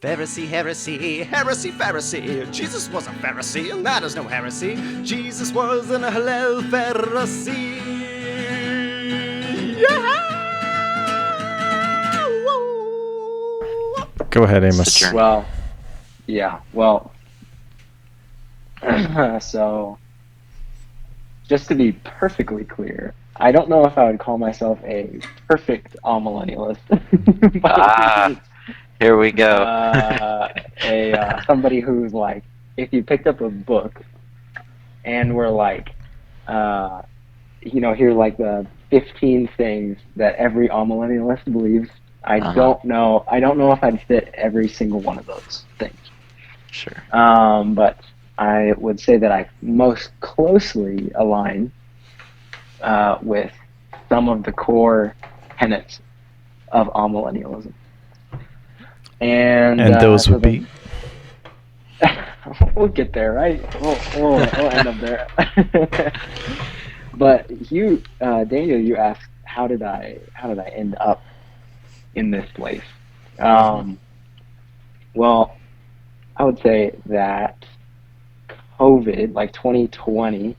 Pharisee, heresy, heresy, Pharisee. Jesus was a Pharisee, and that is no heresy. Jesus was an Hillel Pharisee. Yeah! Go ahead, Amos. Well, yeah, well, so, just to be perfectly clear, I don't know if I would call myself a perfect amillennialist. Here we go. Somebody who's like, if you picked up a book and were like, here like the 15 things that every amillennialist believes, I don't know if I'd fit every single one of those things. Sure. But I would say that I most closely align with some of the core tenets of amillennialism. And those would be? We'll get there, right? We'll end up there. But you, Daniel, you asked, how did I end up in this place? Well, I would say that COVID, like 2020,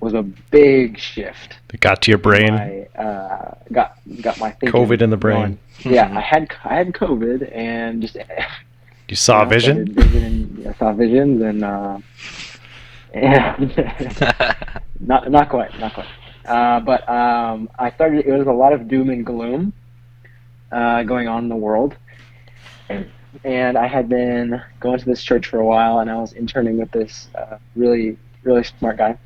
was a big shift. It got to your brain. Got my thinking. COVID in the brain. Going. Yeah, I had COVID and just. You saw a vision. I saw visions and not quite. But I started. It was a lot of doom and gloom going on in the world, and I had been going to this church for a while, and I was interning with this really smart guy.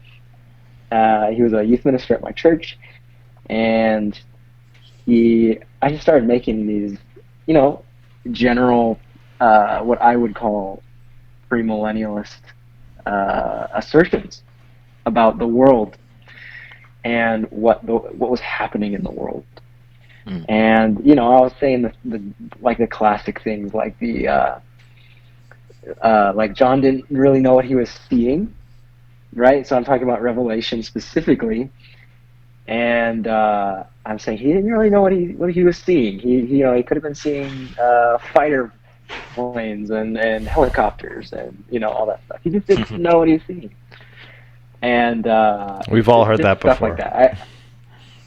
He was a youth minister at my church, and I just started making these, general, what I would call premillennialist assertions about the world and what was happening in the world. And I was saying the classic things like like John didn't really know what he was seeing. Right, so I'm talking about Revelation specifically, and I'm saying he didn't really know what he was seeing. He could have been seeing fighter planes and helicopters and all that stuff. He just didn't know what he was seeing. And we've all heard that stuff before. Like that.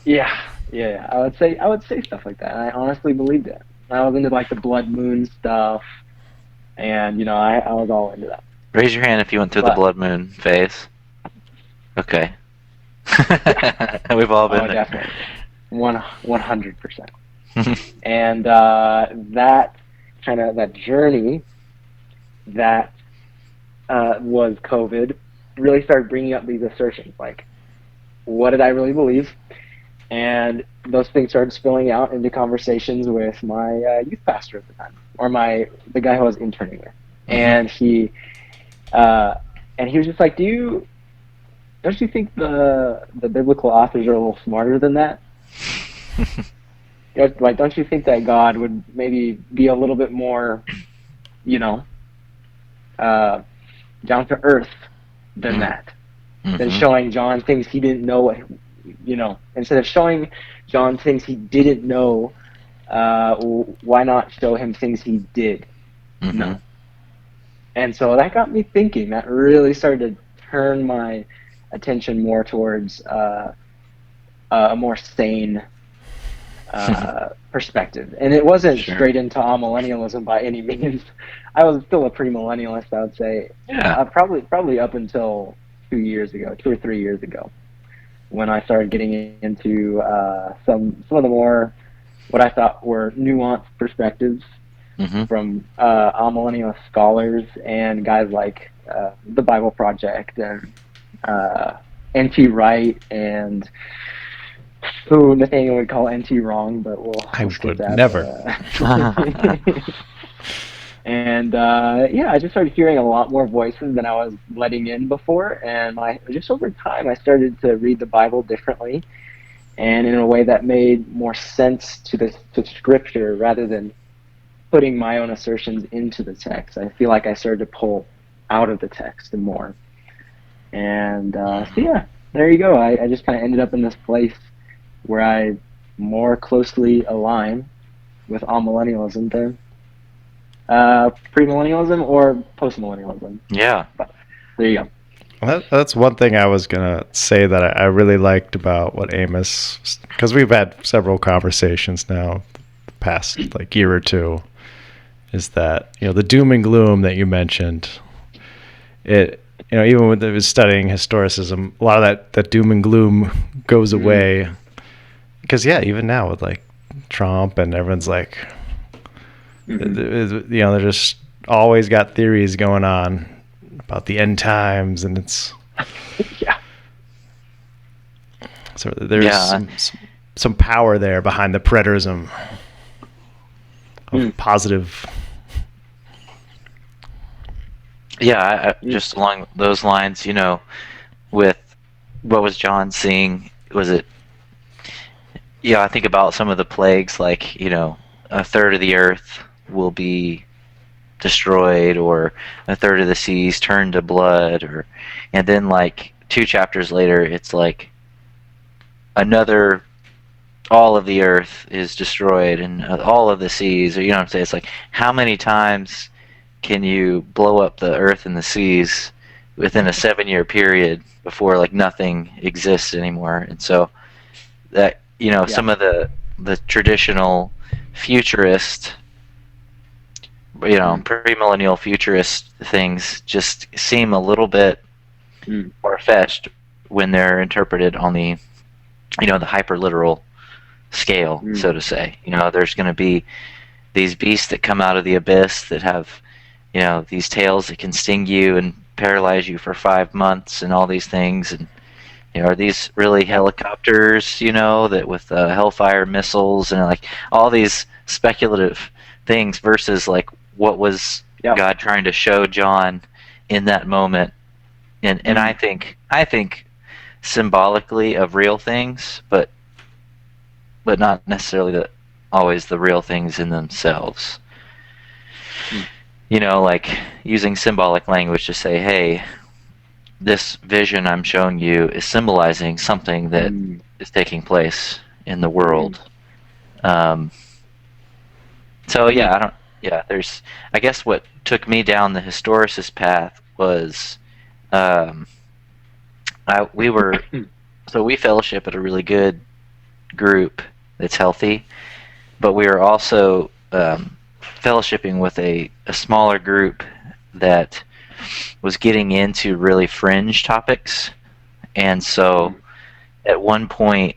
Yeah. I would say stuff like that. And I honestly believed it. I was into like the blood moon stuff, and I was all into that. Raise your hand if you went through the blood moon phase. Okay. We've all been there. Definitely. 100%. And that journey that was COVID really started bringing up these assertions, like, what did I really believe? And those things started spilling out into conversations with my youth pastor at the time, or the guy who I was interning with. And he was just like, don't you think the biblical authors are a little smarter than that? Like, don't you think that God would maybe be a little bit more, down to earth than that? Than showing John things he didn't know instead of showing John things he didn't know, why not show him things he did know? And so that got me thinking. That really started to turn my attention more towards a more sane perspective. And it wasn't straight into amillennialism by any means. I was still a premillennialist, I would say. Probably up until 2 or 3 years ago, when I started getting into some of the more what I thought were nuanced perspectives from amillennialist scholars and guys like the Bible Project and N.T. Wright and who Nathaniel would call N.T. wrong, but I would never. And I just started hearing a lot more voices than I was letting in before, and just over time I started to read the Bible differently and in a way that made more sense to Scripture rather than putting my own assertions into the text. I feel like I started to pull out of the text and more. And there you go. I just kind of ended up in this place where I more closely align with amillennialism premillennialism or postmillennialism. Yeah. But there you go. That's one thing I was gonna say that I really liked about what Amos, because we've had several conversations now, the past like year or two, is that the doom and gloom that you mentioned. It even when I was studying historicism, a lot of that doom and gloom goes away, because even now with like Trump and everyone's like, they're just always got theories going on about the end times, and it's so there's some power there behind the preterism of positive. Just along those lines, with what was John seeing, was it I think about some of the plagues, like a third of the earth will be destroyed, or a third of the seas turn to blood, and then like 2 chapters later it's like all of the earth is destroyed and all of the seas, or what I'm saying. It's like, how many times can you blow up the earth and the seas within a 7-year period before like nothing exists anymore? And so that some of the traditional futurist, premillennial futurist things just seem a little bit far-fetched when they're interpreted on the the hyper-literal scale, so to say. There's going to be these beasts that come out of the abyss that have these tails that can sting you and paralyze you for 5 months and all these things. And are these really helicopters, that with Hellfire missiles and like all these speculative things versus like what was God trying to show John in that moment? And I think symbolically of real things, but not necessarily always the real things in themselves. Like using symbolic language to say, hey, this vision I'm showing you is symbolizing something that is taking place in the world. There's, I guess what took me down the historicist path was, we fellowship at a really good group that's healthy, but we were also fellowshipping with a smaller group that was getting into really fringe topics. And so at one point,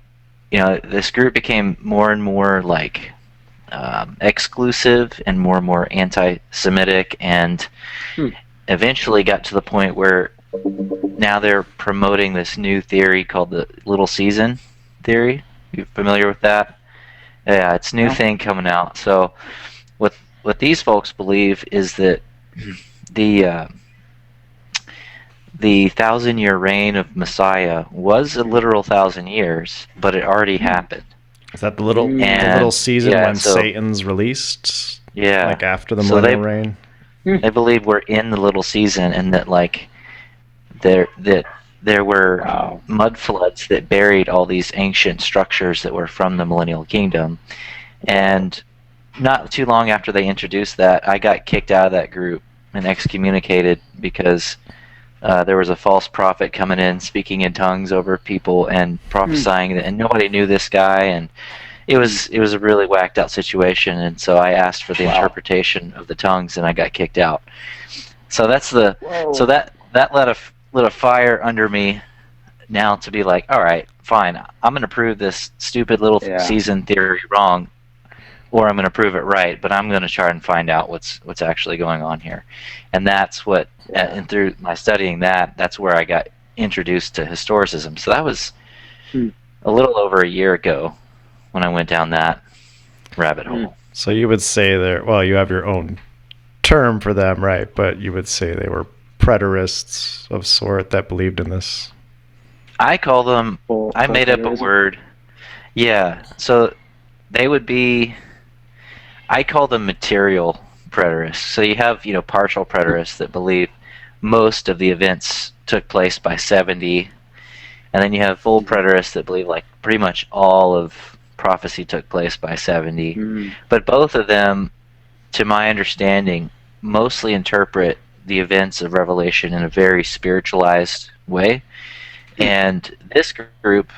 this group became more and more like exclusive and more anti-Semitic, and eventually got to the point where now they're promoting this new theory called the Little Season theory. You familiar with that? Yeah, it's a new thing coming out. So what these folks believe is that the 1,000-year reign of Messiah was a literal 1,000 years, but it already happened. Is that the little season when Satan's released? Yeah, like after the millennial reign. They believe we're in the little season, and that like there were mud floods that buried all these ancient structures that were from the millennial kingdom. And not too long after they introduced that, I got kicked out of that group and excommunicated because there was a false prophet coming in, speaking in tongues over people and prophesying, and nobody knew this guy, and it was a really whacked out situation. And so I asked for the interpretation of the tongues, and I got kicked out. So that's that lit a fire under me now to be like, all right, fine, I'm going to prove this stupid little season theory wrong, or I'm going to prove it right, but I'm going to try and find out what's actually going on here. And that's what, and through my studying that's where I got introduced to historicism. So that was a little over a year ago when I went down that rabbit hole. So you would say you have your own term for them, right? But you would say they were preterists of sort that believed in this. I call them, I made up a word. Yeah, so they would be, I call them material preterists. So you have, partial preterists that believe most of the events took place by 70, and then you have full preterists that believe like pretty much all of prophecy took place by 70. But both of them to my understanding, mostly interpret the events of Revelation in a very spiritualized way, and this group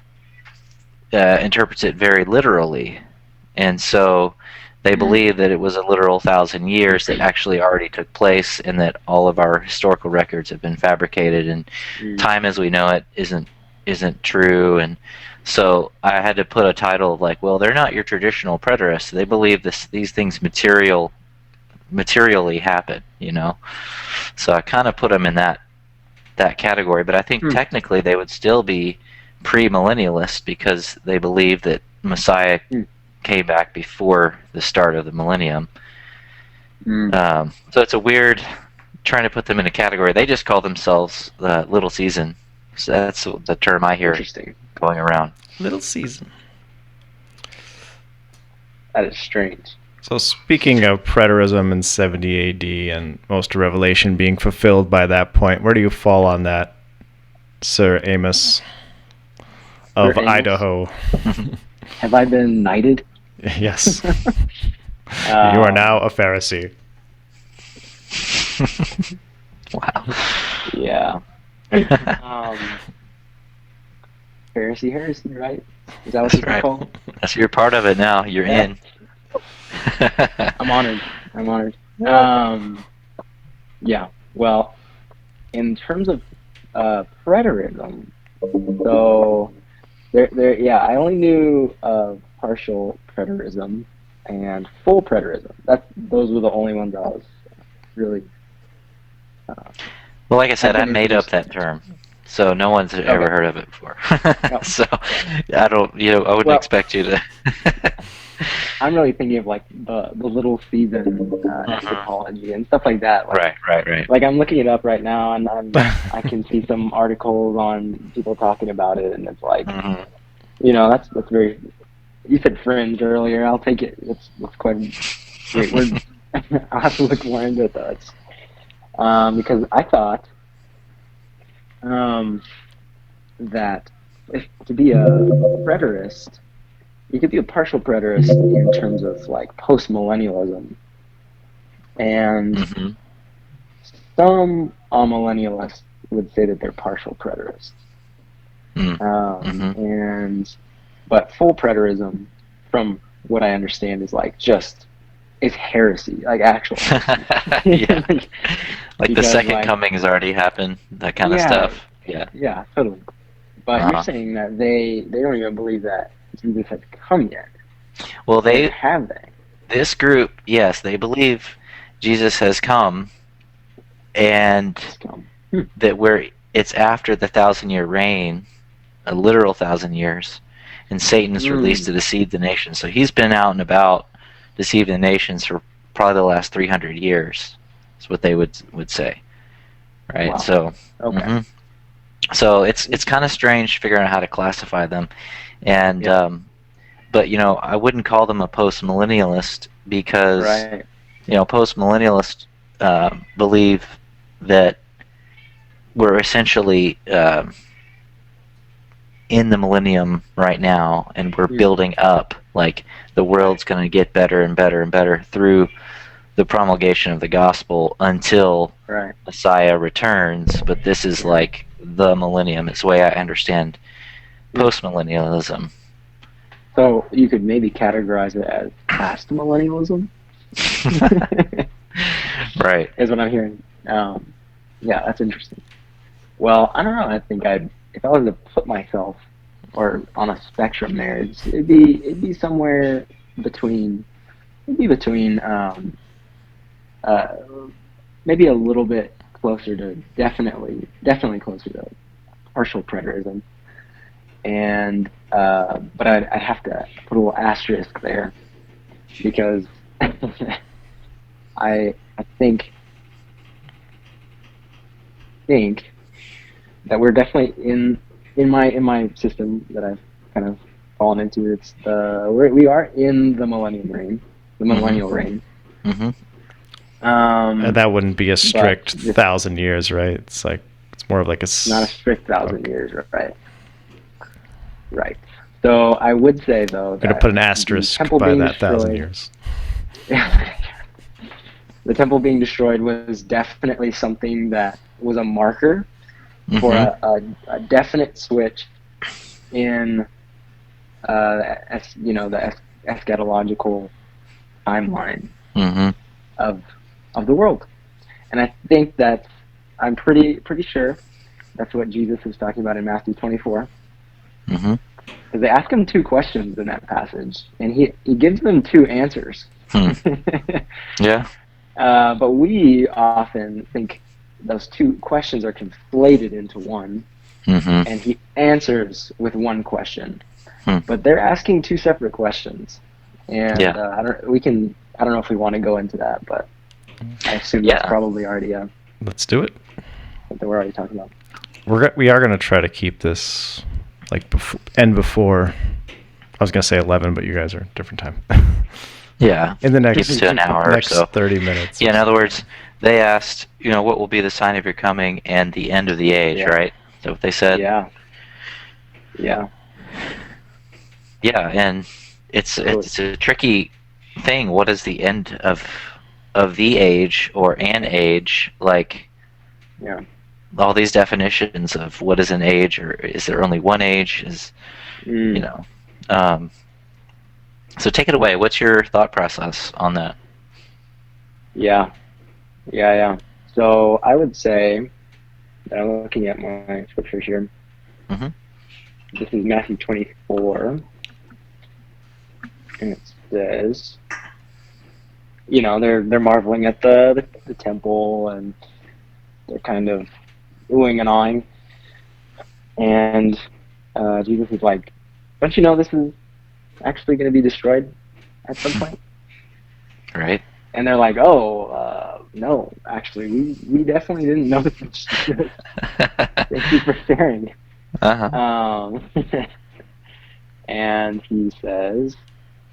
interprets it very literally, and so they believe that it was a literal 1,000 years that actually already took place, and that all of our historical records have been fabricated, and time as we know it isn't true. And so I had to put a title of like, well, they're not your traditional preterists. They believe these things materially happen, you know. So I kind of put them in that category, but I think technically they would still be pre-millennialist because they believe that Messiah came back before the start of the millennium. So it's a weird trying to put them in a category. They just call themselves Little Season. So that's the term I hear going around. Little Season. That is strange. So speaking of preterism in 70 AD and most of Revelation being fulfilled by that point, where do you fall on that, Sir Amos of Sir Amos? Idaho? Have I been knighted? Yes. You are now a Pharisee. Wow. Yeah. Heresy, right? Is that what it's right. called? That's you're part of it now. You're in. I'm honored. Yeah. Well, in terms of preterism, so I only knew partial preterism and full preterism. Those were the only ones I was really. Well, like I said, I made up that term, so no one's ever heard of it before. So I don't, I wouldn't expect you to. I'm really thinking of like the Little Season eschatology and stuff like that. Like, Right. Like I'm looking it up right now, and I can see some articles on people talking about it, and it's like, that's very. You said fringe earlier. I'll take it. It's quite a great word. I'll have to look more into it though. Because I thought that to be a preterist, you could be a partial preterist in terms of like post-millennialism, and some amillennialists would say that they're partial preterists. But full preterism, from what I understand, is like it's heresy, like actual heresy. Yeah. Like the second coming has already happened, that kind of stuff. Yeah, totally. But you're saying that they don't even believe that Jesus has come yet. Well, have they? This group, yes, they believe Jesus has come, and that it's after the 1,000-year reign, a literal 1,000 years, and Satan is released to deceive the nations. So he's been out and about deceiving the nations for probably the last 300 years. That's what they would say, right? Wow. So, so it's kind of strange figuring out how to classify them, and but I wouldn't call them a post-millennialist because post-millennialists believe that we're essentially in the millennium right now, and we're building up. Like the world's going to get better and better and better through the promulgation of the gospel until Messiah returns. But this is like the millennium. It's the way I understand post-millennialism. So you could maybe categorize it as past millennialism. Right. Is what I'm hearing. Yeah, that's interesting. Well, I don't know. I think if I was to put myself on a spectrum there, it'd be somewhere between. Maybe a little bit closer to definitely closer to partial preterism, and but I have to put a little asterisk there because I think that we're definitely in my system that I've kind of fallen into. It's we are in the millennium reign, the millennial reign. And that wouldn't be a strict 1,000 years, right? It's more of like not a strict 1,000 years, right? Right. So I would say though, I'm gonna put an asterisk by that 1,000 years. the temple being destroyed was definitely something that was a marker for a definite switch in the eschatological timeline of the world. And I think that I'm pretty sure that's what Jesus is talking about in Matthew 24. Because they ask him 2 questions in that passage, and he gives them 2 answers. Yeah. But we often think those 2 questions are conflated into one, and he answers with 1 question. But they're asking 2 separate questions, and I don't know if we want to go into that, but I assume that's probably already let's do it. Something we're already talking about. We are going to try to keep this like before. I was going to say 11, but you guys are different time. Yeah. In the next keep it to an hour next or so. 30 minutes. Yeah. In other words, they asked, what will be the sign of your coming and the end of the age, right? Is that what they said? Yeah. Yeah, and it's a tricky thing. What is the end of the age or an age? Like, all these definitions of what is an age, or is there only one age? So take it away. What's your thought process on that? Yeah. So I would say that I'm looking at my scripture here. This is Matthew 24. And it says, they're marveling at the temple, and they're kind of oohing and awing. And Jesus is like, don't you know this is actually going to be destroyed at some point? Right. And they're like, no, actually, we definitely didn't know this. Thank you for sharing. And he says,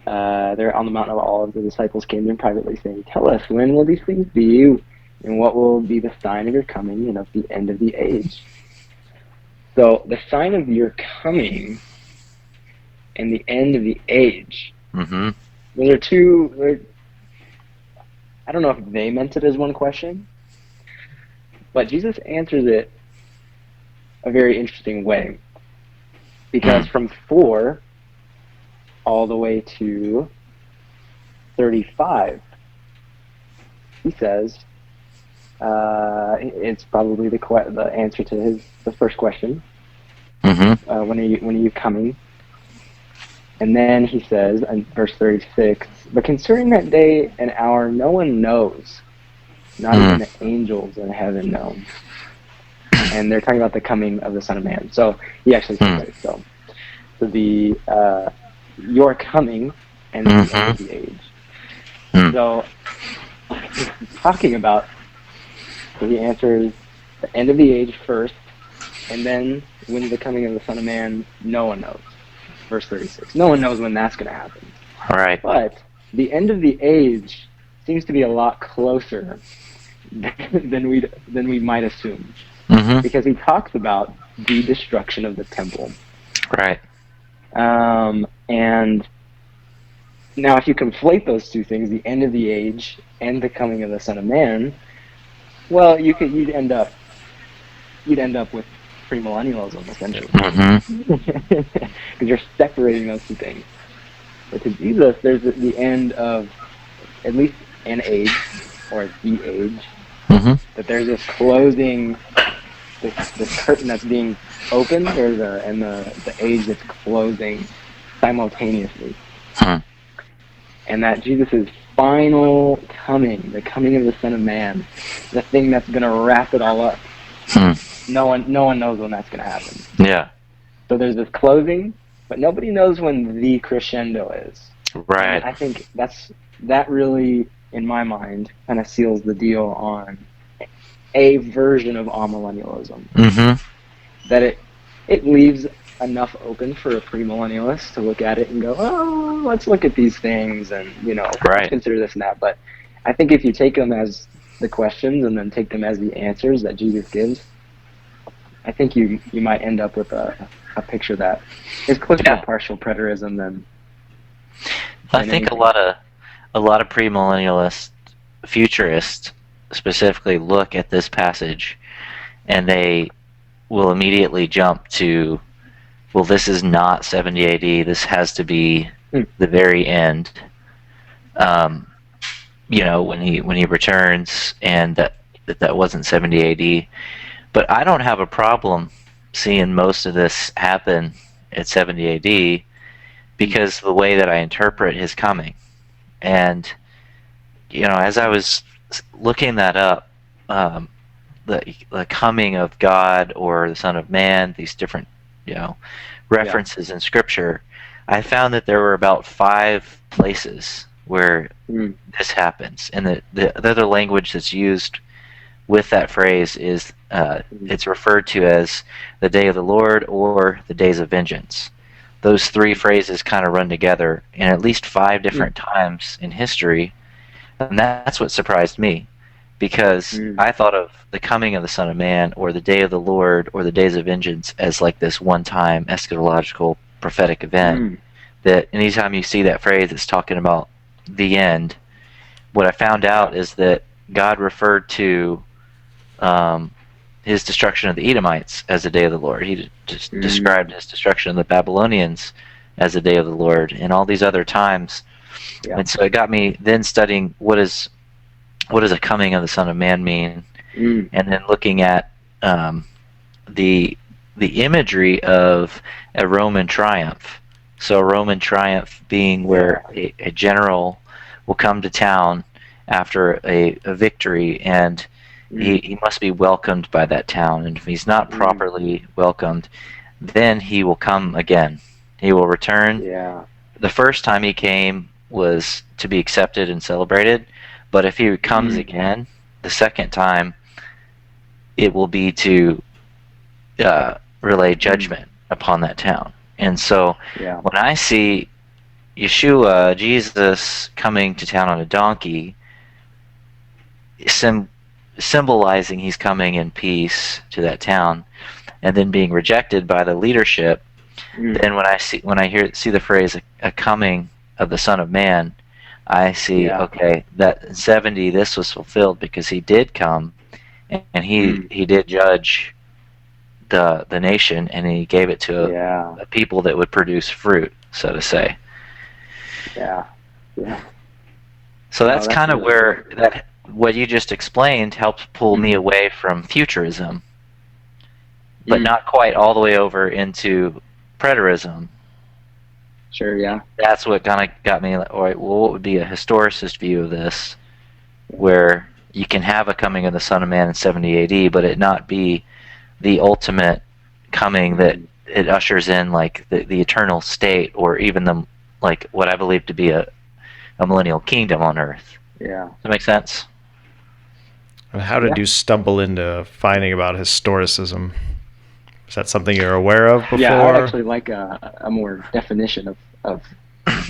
they're on the Mount of Olives. The disciples came to him privately, saying, "Tell us, when will these things be, and what will be the sign of your coming and of the end of the age?" So the sign of your coming and the end of the age. Those are 2. I don't know if they meant it as one question, but Jesus answers it a very interesting way, because from 4 all the way to 35, he says it's probably the answer to the first question. When are you coming? And then he says in verse 36, "But concerning that day and hour, no one knows, not even the angels in heaven know." And they're talking about the coming of the Son of Man. So he actually says that. So the your coming and the end of the age. So he's talking about. So he answers the end of the age first, and then when the coming of the Son of Man, no one knows. Verse 36. No one knows when that's going to happen. All right. But the end of the age seems to be a lot closer than we might assume, because he talks about the destruction of the temple. Right. And now, if you conflate those 2 things, the end of the age and the coming of the Son of Man, well, you'd end up with premillennialism, essentially, because you're separating those 2 things. But to Jesus, there's the end of at least an age, or the age, that there's this closing, this curtain that's being opened, and the age that's closing simultaneously. And that Jesus' final coming, the coming of the Son of Man, the thing that's going to wrap it all up. No one knows when that's going to happen. Yeah. So there's this closing, but nobody knows when the crescendo is. Right. And I think that really, in my mind, kind of seals the deal on a version of amillennialism. That it leaves enough open for a premillennialist to look at it and go, oh, let's look at these things and let's consider this and that. But I think if you take them as the questions and then take them as the answers that Jesus gives, I think you might end up with a picture that is closer to partial preterism than I think anything. a lot of premillennialists futurists specifically look at this passage and they will immediately jump to, well, this is not 70 AD. This has to be the very end. When he returns, and that wasn't 70 AD. But I don't have a problem seeing most of this happen at 70 AD because of the way that I interpret his coming. And as I was looking that up, the coming of God or the Son of Man, these different references in Scripture, I found that there were about 5 places where this happens, and the other language that's used with that phrase is it's referred to as the day of the Lord or the days of vengeance. Those 3 phrases kind of run together in at least 5 different times in history, and that's what surprised me, because I thought of the coming of the Son of Man or the day of the Lord or the days of vengeance as like this one-time eschatological prophetic event that anytime you see that phrase, it's talking about the end. What I found out is that God referred to his destruction of the Edomites as the day of the Lord. He described his destruction of the Babylonians as the day of the Lord, and all these other times. Yeah. And so it got me then studying what does a coming of the Son of Man mean, and then looking at the imagery of a Roman triumph. So a Roman triumph being where a general will come to town after a victory, and he must be welcomed by that town. And if he's not properly welcomed, then he will come again. He will return. Yeah. The first time he came was to be accepted and celebrated, but if he comes again, the second time, it will be to relay judgment upon that town. And so when I see Yeshua, Jesus, coming to town on a donkey, symbolizing he's coming in peace to that town, and then being rejected by the leadership, then when I see the phrase "a coming of the Son of Man," I see okay, that in 70 this was fulfilled because he did come, and he did judge the nation, and he gave it to a people that would produce fruit, so to say. Yeah. So that's kind of where what you just explained helps pull me away from futurism, but not quite all the way over into preterism. Sure, yeah. That's what kind of got me, all right, well, what would be a historicist view of this, where you can have a coming of the Son of Man in 70 AD, but it not be the ultimate coming that it ushers in, like the eternal state, or even like what I believe to be a millennial kingdom on earth. Yeah. Does that make sense? How did you stumble into finding about historicism? Is that something you're aware of before? Yeah, I would actually like a more definition of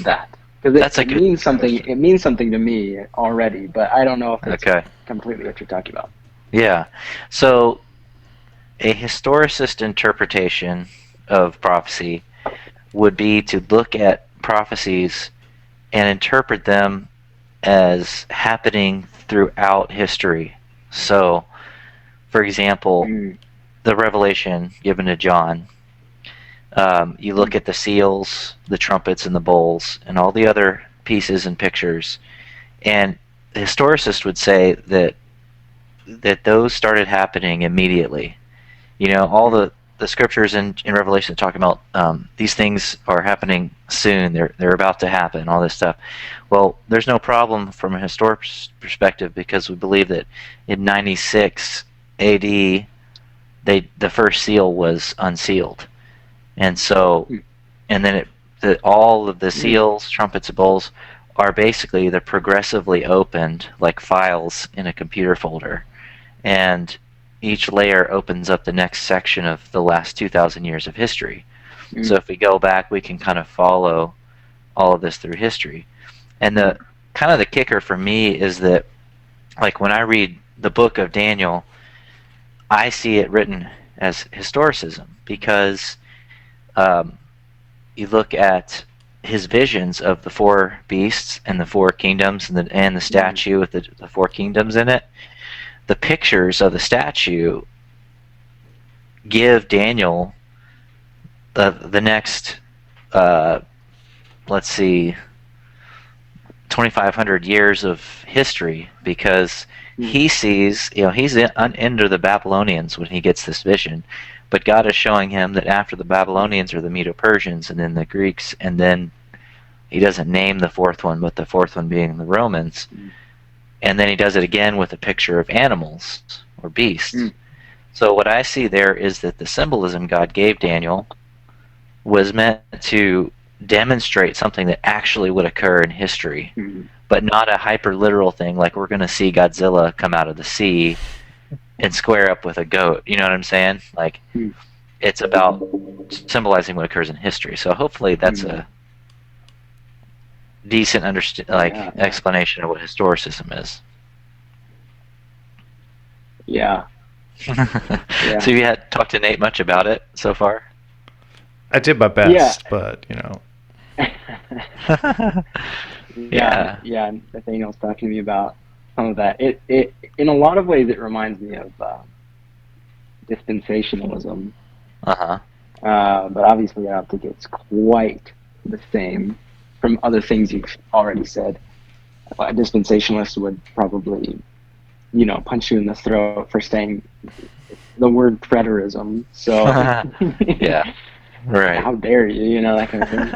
that, because it means something. It means something to me already, but I don't know if it's completely what you're talking about. Yeah. So a historicist interpretation of prophecy would be to look at prophecies and interpret them as happening throughout history. So, for example, the revelation given to John, you look at the seals, the trumpets, and the bowls, and all the other pieces and pictures, and the historicist would say that those started happening immediately. All the scriptures in Revelation talk about these things are happening soon, they're about to happen, all this stuff. Well, there's no problem from a historic perspective, because we believe that in 96 AD, the first seal was unsealed. And so, and then all of the seals, trumpets, and bowls are basically, they're progressively opened like files in a computer folder. And each layer opens up the next section of the last 2,000 years of history. So if we go back, we can kind of follow all of this through history. And the kind of the kicker for me is that, like, when I read the book of Daniel, I see it written as historicism, because you look at his visions of the four beasts and the four kingdoms and the statue with the four kingdoms in it, the pictures of the statue give Daniel the next, let's see, 2,500 years of history, because he sees, he's under the Babylonians when he gets this vision, but God is showing him that after the Babylonians are the Medo-Persians and then the Greeks, and then he doesn't name the fourth one, but the fourth one being the Romans, and then he does it again with a picture of animals or beasts. So what I see there is that the symbolism God gave Daniel was meant to demonstrate something that actually would occur in history, but not a hyper-literal thing like we're going to see Godzilla come out of the sea and square up with a goat. You know what I'm saying? Like, it's about symbolizing what occurs in history. So hopefully that's a decent explanation of what historicism is. Yeah. So you had talked to Nate much about it so far? I did my best, but Yeah, Nathaniel's talking to me about some of that. It in a lot of ways it reminds me of dispensationalism. But obviously I don't think it's quite the same from other things you've already said. A dispensationalist would probably, punch you in the throat for saying the word preterism. So yeah, right. How dare you? That kind of thing.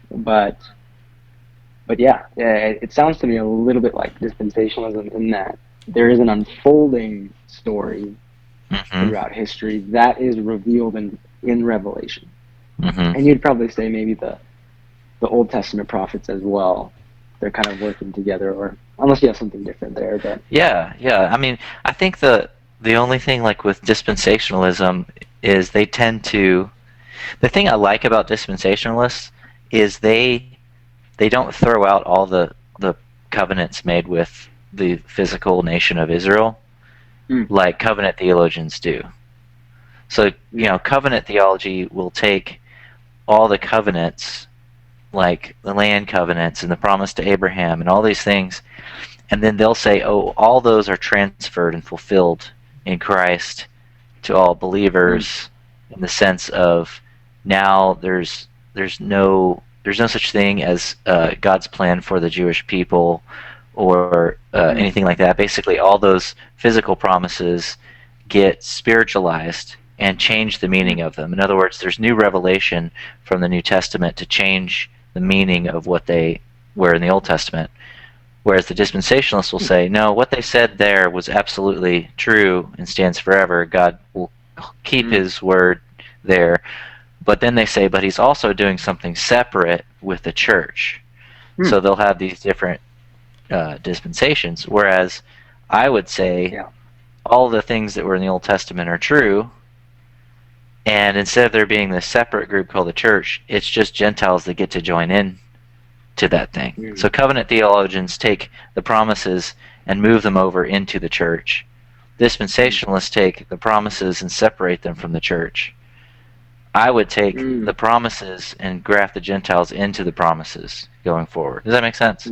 But yeah, it sounds to me a little bit like dispensationalism in that there is an unfolding story throughout history that is revealed in Revelation. And you'd probably say maybe the Old Testament prophets as well. They're kind of working together, or unless you have something different there. But yeah. I mean, I think the only thing like with dispensationalism is they tend to. The thing I like about dispensationalists is they don't throw out all the covenants made with the physical nation of Israel like covenant theologians do. So, covenant theology will take all the covenants, like the land covenants and the promise to Abraham and all these things, and then they'll say, oh, all those are transferred and fulfilled in Christ to all believers in the sense of now there's no such thing as God's plan for the Jewish people or anything like that. Basically, all those physical promises get spiritualized and change the meaning of them. In other words, there's new revelation from the New Testament to change the meaning of what they were in the Old Testament. Whereas the dispensationalists will say, no, what they said there was absolutely true and stands forever. God will keep his word there. But then they say, but he's also doing something separate with the church. So they'll have these different dispensations. Whereas I would say all the things that were in the Old Testament are true. And instead of there being this separate group called the church, it's just Gentiles that get to join in to that thing. So covenant theologians take the promises and move them over into the church. Dispensationalists take the promises and separate them from the church. I would take the promises and graft the Gentiles into the promises going forward. Does that make sense?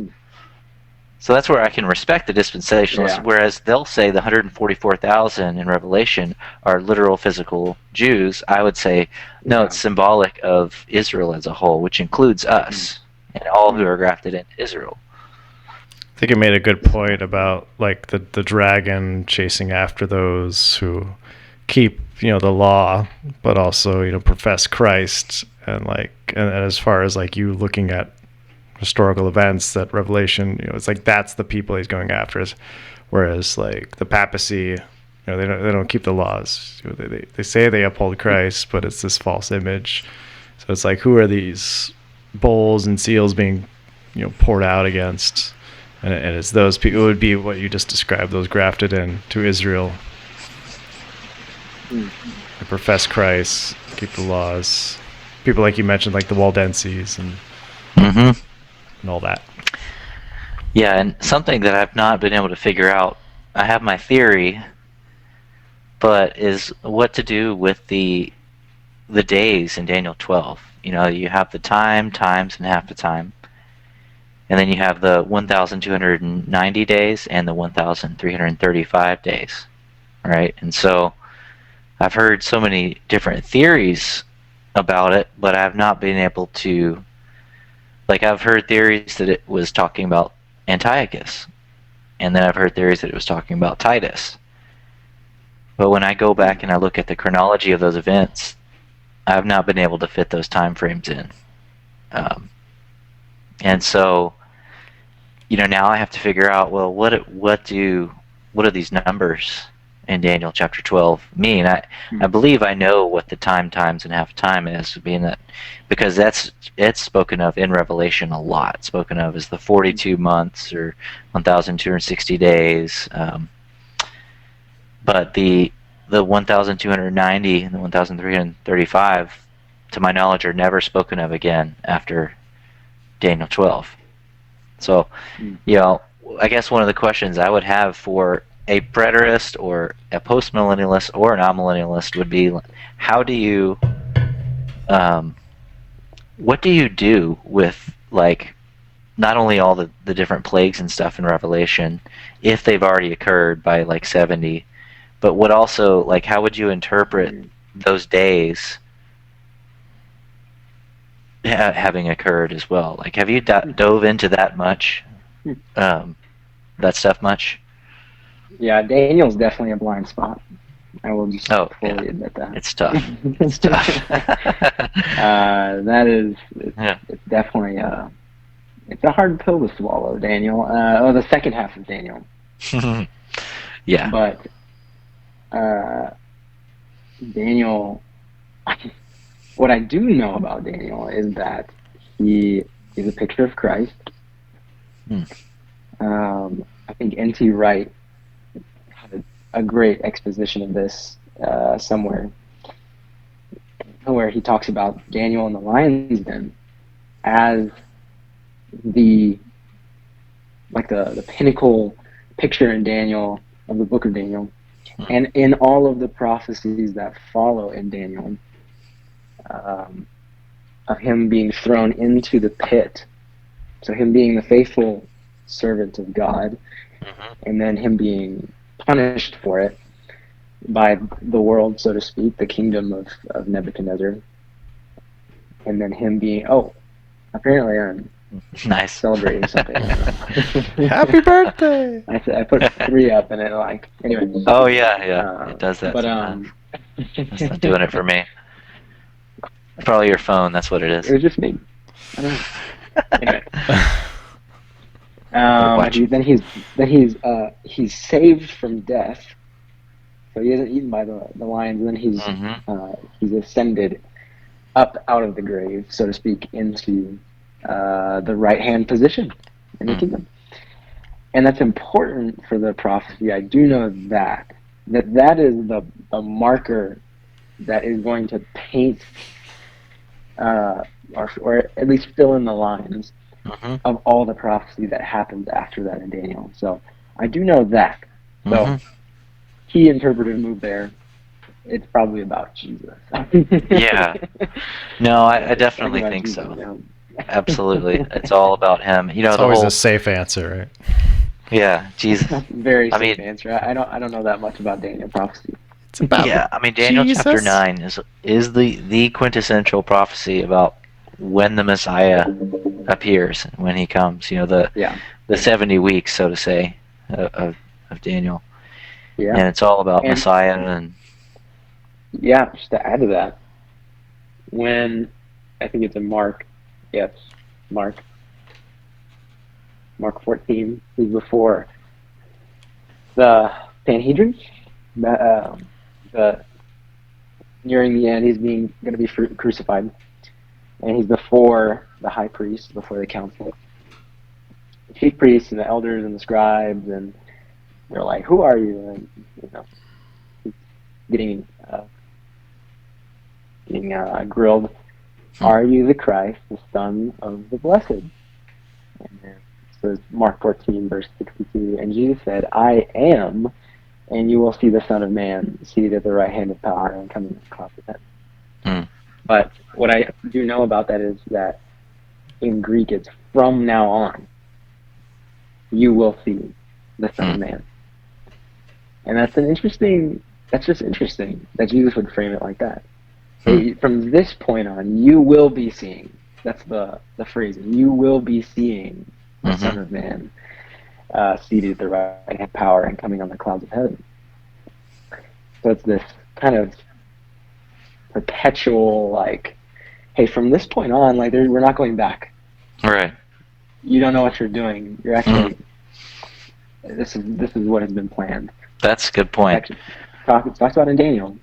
So that's where I can respect the dispensationalists, whereas they'll say the 144,000 in Revelation are literal physical Jews. I would say, no, it's symbolic of Israel as a whole, which includes us and all who are grafted into Israel. I think it made a good point about like the dragon chasing after those who keep the law, but also profess Christ, and as far as like you looking at historical events, that Revelation, it's like that's the people he's going after. Whereas like the papacy, they don't keep the laws. They say they uphold Christ, but it's this false image. So it's like, who are these bowls and seals being poured out against? And it's those people. It would be what you just described, those grafted in to Israel. They profess Christ, keep the laws. People like you mentioned, like the Waldenses and all that. Yeah, and something that I've not been able to figure out, I have my theory, but is what to do with the days in Daniel 12. You know, you have the time, times, and half the time. And then you have the 1,290 days and the 1,335 days, right? And so I've heard so many different theories about it, but I've not been able to, like, I've heard theories that it was talking about Antiochus, and then I've heard theories that it was talking about Titus. But when I go back and I look at the chronology of those events, I've not been able to fit those time frames in. And so, you know, now I have to figure out, well, what do these numbers in Daniel chapter 12 mean? I believe I know what the time, times, and half time is, being that, because it's spoken of in Revelation a lot. It's spoken of as the 42 months or 1,260 days. But the 1,290 and the 1,335, to my knowledge, are never spoken of again after Daniel 12. So, you know, I guess one of the questions I would have for a preterist or a postmillennialist or an amillennialist would be, how do you, what do you do with, like, not only all the different plagues and stuff in Revelation, if they've already occurred by, like, 70, but what also, like, how would you interpret those days having occurred as well? Like, have you dove into that much, that stuff much? Yeah, Daniel's definitely a blind spot. I will just fully admit that. It's tough. It's tough. That is, it's definitely, it's a hard pill to swallow, Daniel. The second half of Daniel. Yeah. But Daniel, what I do know about Daniel is that he is a picture of Christ. I think N.T. Wright had a great exposition of this somewhere, where he talks about Daniel in the lion's den as the pinnacle picture in Daniel, of the book of Daniel, and in all of the prophecies that follow in Daniel, of him being thrown into the pit. So him being the faithful servant of God, and then him being punished for it by the world, so to speak, the kingdom of Nebuchadnezzar, and then him being, apparently I'm nice celebrating something. Happy birthday! I put 3 up and it, like, anyway. Oh yeah, it does that. But it's not doing it for me. Probably your phone. That's what it is. It was just me. I don't know. Anyway. Then he's saved from death. So he isn't eaten by the lions. And then he's ascended up out of the grave, so to speak, into the right-hand position in the kingdom. And that's important for the prophecy. I do know that is the marker that is going to paint or at least fill in the lines of all the prophecy that happens after that in Daniel. So I do know that. So key interpretive move there. It's probably about Jesus. Yeah. No, I definitely think so. Yeah. Absolutely. It's all about him. You know, it's always a safe answer, right? Yeah, Jesus. Very safe answer. I don't know that much about Daniel prophecy. It's about Daniel Jesus. chapter 9 is the quintessential prophecy about when the Messiah appears, when he comes. You know, the 70 weeks, so to say, of Daniel. Yeah. And it's all about Messiah and. Yeah, just to add to that, when I think it's in Mark, Mark 14 is before the Sanhedrin. Nearing the end, he's going to be crucified, and he's before the high priest, before the council, the chief priests and the elders and the scribes, and they're like, "Who are you?" And he's getting grilled. Are you the Christ, the Son of the Blessed? And then, so it's Mark 14, verse 62. And Jesus said, I am, and you will see the Son of Man seated at the right hand of power and coming in the clouds of heaven. But what I do know about that is that in Greek it's from now on you will see the Son of Man. And that's just interesting that Jesus would frame it like that. So from this point on, you will be seeing, that's the phrase, you will be seeing the Son of Man seated at the right hand of power and coming on the clouds of heaven. So it's this kind of perpetual, like, hey, from this point on, like, we're not going back. Right. You don't know what you're doing. You're actually, this is what has been planned. That's a good point. Actually, talks about in Daniel.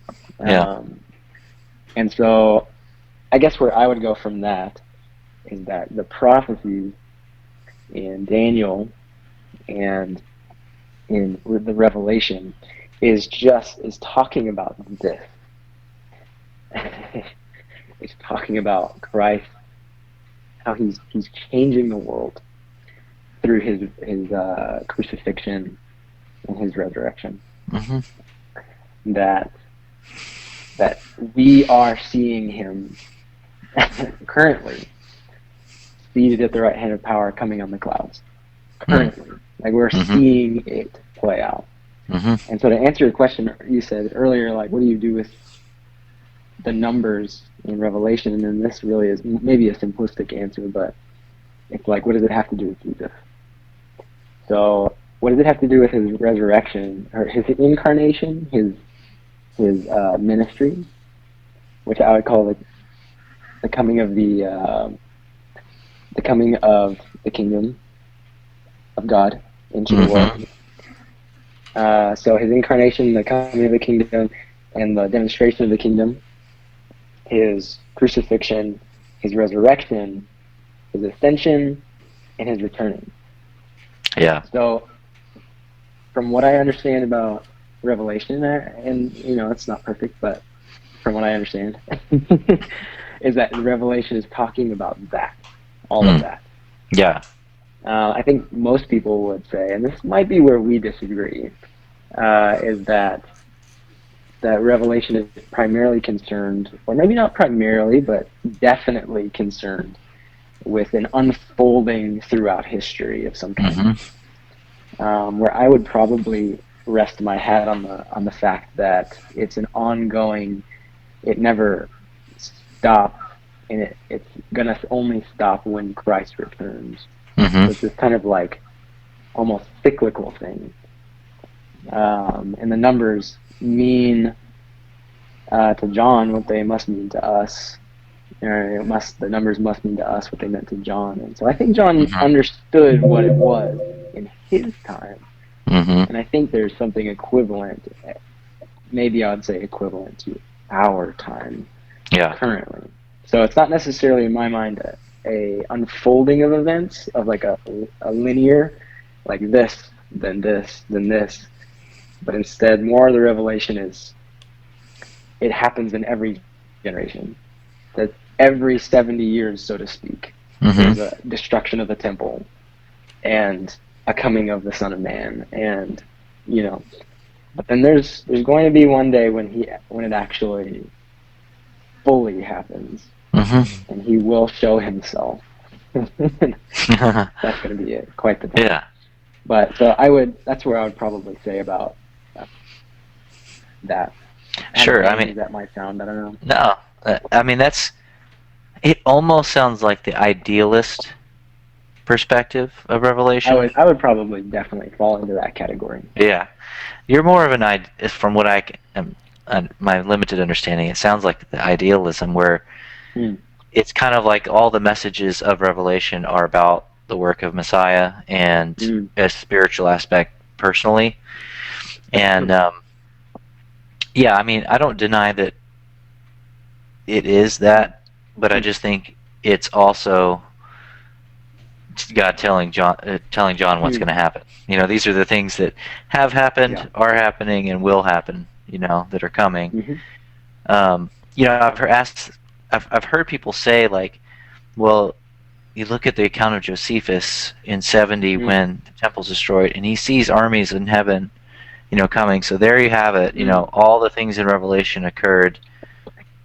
And so I guess where I would go from that is that the prophecies in Daniel and in the Revelation is talking about this. It's talking about Christ, how he's changing the world through his crucifixion and his resurrection. That we are seeing him currently seated at the right hand of power, coming on the clouds. Currently, like, we're seeing it play out. And so to answer your question, you said earlier, like, what do you do with the numbers in Revelation? And then this really is maybe a simplistic answer, but it's like, what does it have to do with Jesus? So what does it have to do with his resurrection, or his incarnation, his ministry, which I would call the coming of the kingdom of God into the world. So his incarnation, the coming of the kingdom, and the demonstration of the kingdom, his crucifixion, his resurrection, his ascension, and his returning. Yeah. So from what I understand about Revelation, and it's not perfect, but from what I understand, is that Revelation is talking about that, all of that. Yeah. I think most people would say, and this might be where we disagree, is that Revelation is primarily concerned, or maybe not primarily, but definitely concerned with an unfolding throughout history of some kind. Where I would probably rest my hat on the fact that it's an ongoing, it never stops, and it's gonna only stop when Christ returns. So it's this kind of like almost cyclical thing. And the numbers mean to John what they must mean to us. The numbers must mean to us what they meant to John. And so I think John understood what it was in his time. And I think there's something equivalent, maybe I'd say equivalent to our time currently. So it's not necessarily, in my mind, a unfolding of events of like a linear, like this, then this, then this. But instead, more of the revelation is, it happens in every generation. That every 70 years, so to speak, there's a destruction of the temple and a coming of the Son of Man, and but then there's going to be one day when it actually fully happens, and he will show himself. That's going to be quite the time. Yeah. But so that's where I would probably say about that. Sure. I mean, that might sound, I don't know. No, I mean, it almost sounds like the idealist perspective of Revelation. I would probably definitely fall into that category. Yeah, you're more of an from what I am, my limited understanding. It sounds like the idealism, where it's kind of like all the messages of Revelation are about the work of Messiah and a spiritual aspect personally. And yeah, I mean, I don't deny that it is that, but I just think it's also God telling John what's going to happen. These are the things that have happened, are happening, and will happen. That are coming. I've heard people say, like, well, you look at the account of Josephus in 70 when the temple's destroyed, and he sees armies in heaven, coming. So there you have it. All the things in Revelation occurred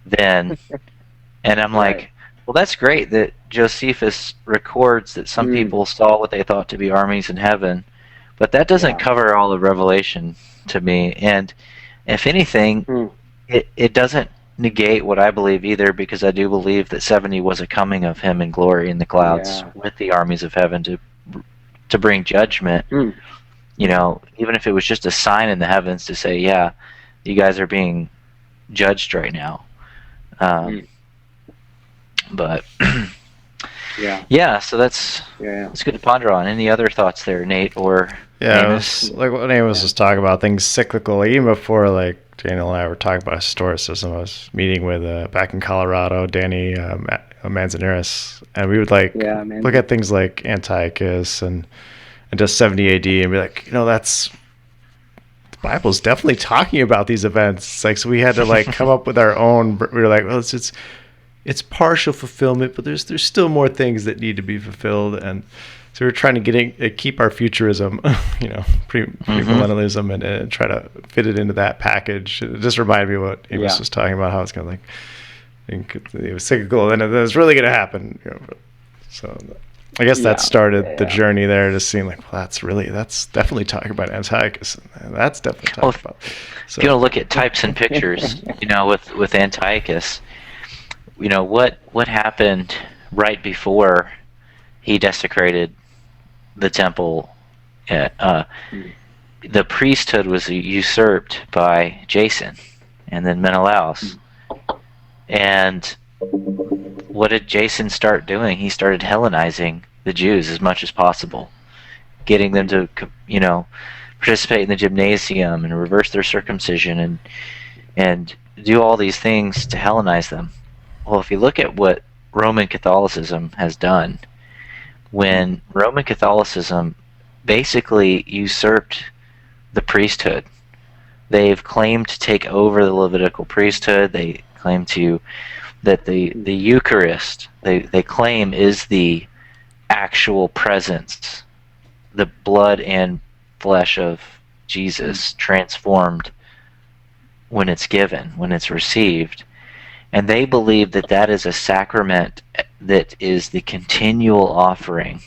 then, And I'm like, well, that's great that Josephus records that some people saw what they thought to be armies in heaven, but that doesn't cover all of Revelation to me. And if anything, it doesn't negate what I believe either, because I do believe that 70 was a coming of him in glory in the clouds with the armies of heaven to bring judgment. You know, even if it was just a sign in the heavens to say, yeah, you guys are being judged right now. But so that's good to ponder on. Any other thoughts there, Nate or Amos? Like what Amos was talking about, things cyclical. Even before like Daniel and I were talking about historicism, I was meeting with back in Colorado, Danny Manzanares, and we would like look at things like Antiochus and just 70 AD and be like, you know, that's the Bible's definitely talking about these events. It's like, so we had to like come up with our own. We were like, well, it's partial fulfillment, but there's still more things that need to be fulfilled, and so we're trying to keep our futurism, you know, premillennialism, and try to fit it into that package. It just reminded me of what Amos was talking about, how it's going to like, it was cyclical, and then it's really going to happen. You know, so I guess that started the journey there, to seeing like, well, that's definitely talking about Antiochus. That's definitely talking about. So, if you want to look at types and pictures, you know, with Antiochus, you know, what happened right before he desecrated the temple? The priesthood was usurped by Jason and then Menelaus. And what did Jason start doing? He started Hellenizing the Jews as much as possible, getting them to, you know, participate in the gymnasium and reverse their circumcision and do all these things to Hellenize them. Well, if you look at what Roman Catholicism has done, when Roman Catholicism basically usurped the priesthood, they've claimed to take over the Levitical priesthood. They claim that the Eucharist, they claim, is the actual presence, the blood and flesh of Jesus transformed when it's given, when it's received. And they believe that that is a sacrament that is the continual offering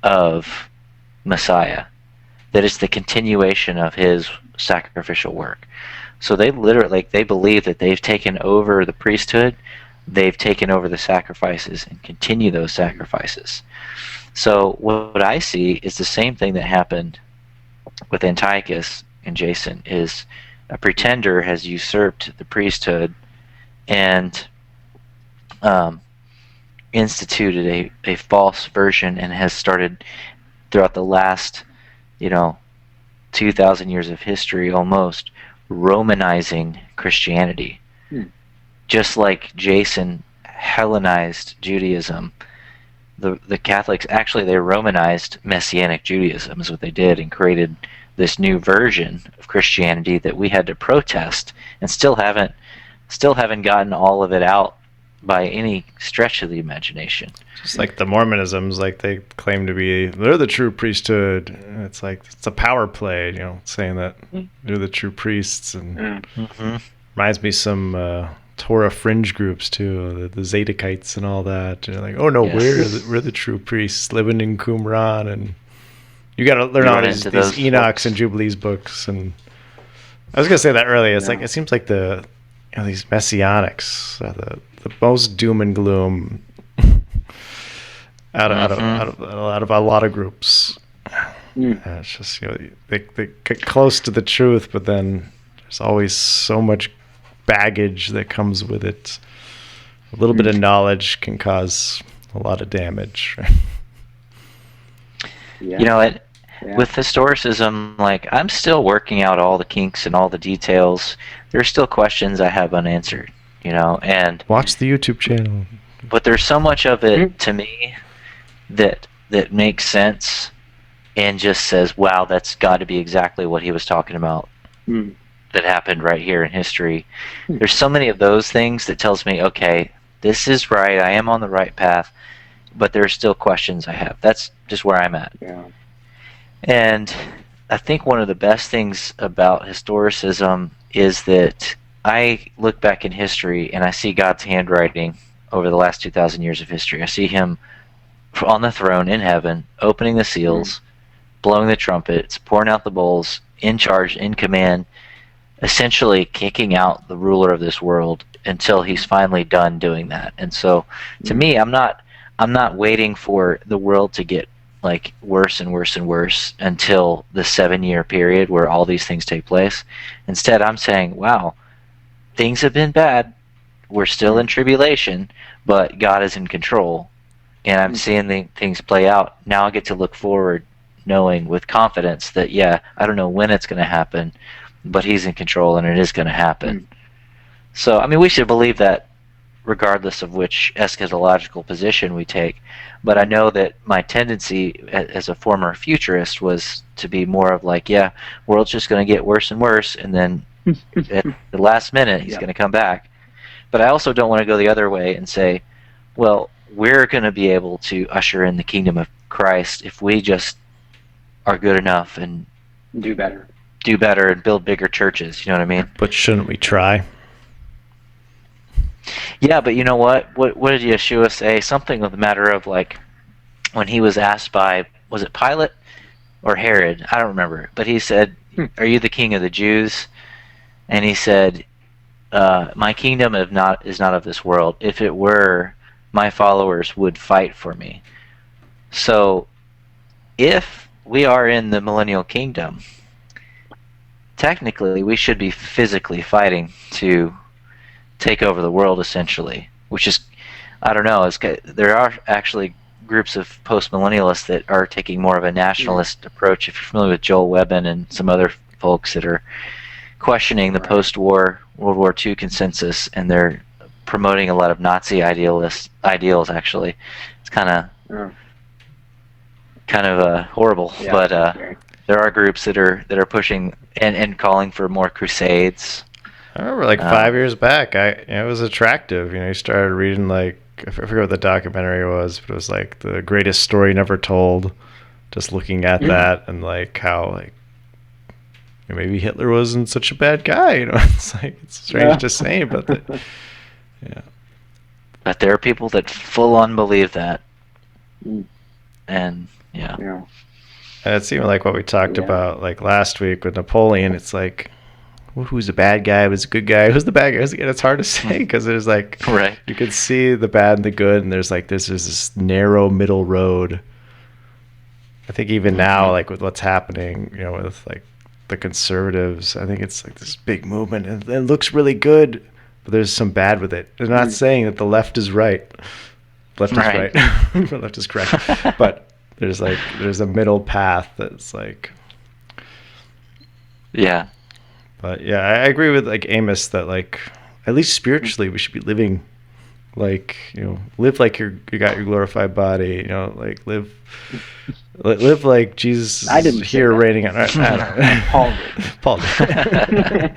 of Messiah, that is the continuation of his sacrificial work. So they literally, like, they believe that they've taken over the priesthood, they've taken over the sacrifices, and continue those sacrifices. So what I see is the same thing that happened with Antiochus and Jason, is a pretender has usurped the priesthood and instituted a false version, and has started throughout the last, 2,000 years of history almost, Romanizing Christianity. Just like Jason Hellenized Judaism, the Catholics, actually, they Romanized Messianic Judaism is what they did, and created this new version of Christianity that we had to protest, and still haven't gotten all of it out by any stretch of the imagination. Just like the Mormonisms, like they claim to be, they're the true priesthood. And it's like, it's a power play, saying that they're the true priests. And reminds me some Torah fringe groups too, the Zadokites and all that. And like, oh no, yes, we're the true priests living in Qumran, and you got to learn all these Enochs and Jubilees books. And I was gonna say that earlier. It's like, it seems like these messianics, the most doom and gloom out of a lot of groups. It's just, they get close to the truth, but then there's always so much baggage that comes with it. A little bit of knowledge can cause a lot of damage. With historicism, like, I'm still working out all the kinks and all the details. There's still questions I have unanswered, and watch the YouTube channel. But there's so much of it to me that makes sense and just says, wow, that's got to be exactly what he was talking about that happened right here in history. There's so many of those things that tells me, okay, this is right, I am on the right path, but there's still questions I have. That's just where I'm at. Yeah. And I think one of the best things about historicism is that I look back in history and I see God's handwriting over the last 2,000 years of history. I see him on the throne in heaven, opening the seals, blowing the trumpets, pouring out the bowls, in charge, in command, essentially kicking out the ruler of this world until he's finally done doing that. And so, to me, I'm not waiting for the world to get like worse and worse and worse until the 7-year period where all these things take place. Instead, I'm saying, wow, things have been bad. We're still in tribulation, but God is in control. And I'm seeing the things play out. Now I get to look forward knowing with confidence that, yeah, I don't know when it's going to happen, but he's in control and it is going to happen. So, I mean, we should believe that regardless of which eschatological position we take. But I know that my tendency as a former futurist was to be more of like, yeah, world's just going to get worse and worse, and then at the last minute he's going to come back. But I also don't want to go the other way and say, well, we're going to be able to usher in the kingdom of Christ if we just are good enough and do better and build bigger churches. You know what I mean? But shouldn't we try? Yeah, but you know what? What did Yeshua say? Something with the matter of like when he was asked by, was it Pilate or Herod? I don't remember. But he said, "Are you the king of the Jews?" And he said, "My kingdom is not of this world. If it were, my followers would fight for me." So, if we are in the millennial kingdom, technically we should be physically fighting to take over the world, essentially, which is, I don't know, there are actually groups of post-millennialists that are taking more of a nationalist approach. If you're familiar with Joel Webbin and some other folks that are questioning the post-war World War II consensus, and they're promoting a lot of Nazi ideals, actually. It's kind of horrible, but there are groups that are pushing and calling for more crusades. I remember like 5 years back, it was attractive. You know, you started reading like, I forget what the documentary was, but it was like the greatest story never told. Just looking at that and like how like maybe Hitler wasn't such a bad guy. You know, it's like it's strange to say, but But there are people that full on believe that, and and it's even like what we talked about like last week with Napoleon. It's like, who's the bad guy? Who's a good guy? Who's the bad guy? It's hard to say because there's like, you can see the bad and the good, and there's this narrow middle road. I think even now, like with what's happening, you know, with like the conservatives, I think it's like this big movement, and it looks really good, but there's some bad with it. They're not saying that the left is right. Left is right. The left is correct. But there's a middle path that's like, yeah. But yeah, I agree with like Amos that like at least spiritually we should be living like, you know, live like you got your glorified body, you know, like live like Jesus is here reigning on earth. Paul did.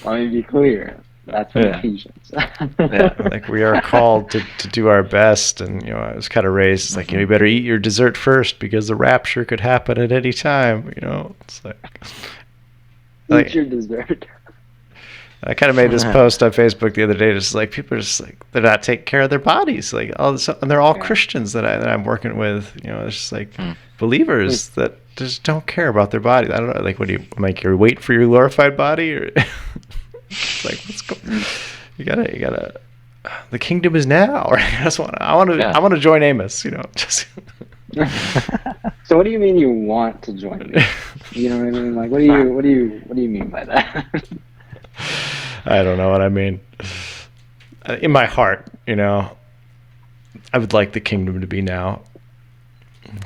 Let me be clear. That's from Ephesians. Like we are called to do our best, and you know, I was kind of raised. It's like, you know, you better eat your dessert first because the rapture could happen at any time. You know, it's like eat your dessert. I kind of made this post on Facebook the other day. Just like people are just like they're not taking care of their bodies. Like all this, and they're all Christians that I'm working with. You know, it's just like believers that just don't care about their bodies. I don't know. Like, what do you like? You're waiting for your glorified body, or it's like, let's go. You gotta. The kingdom is now. I want to join Amos. You know, just. So what do you mean you want to join me? You know what I mean? Like, what do you mean by that? I don't know what I mean. In my heart, you know, I would like the kingdom to be now,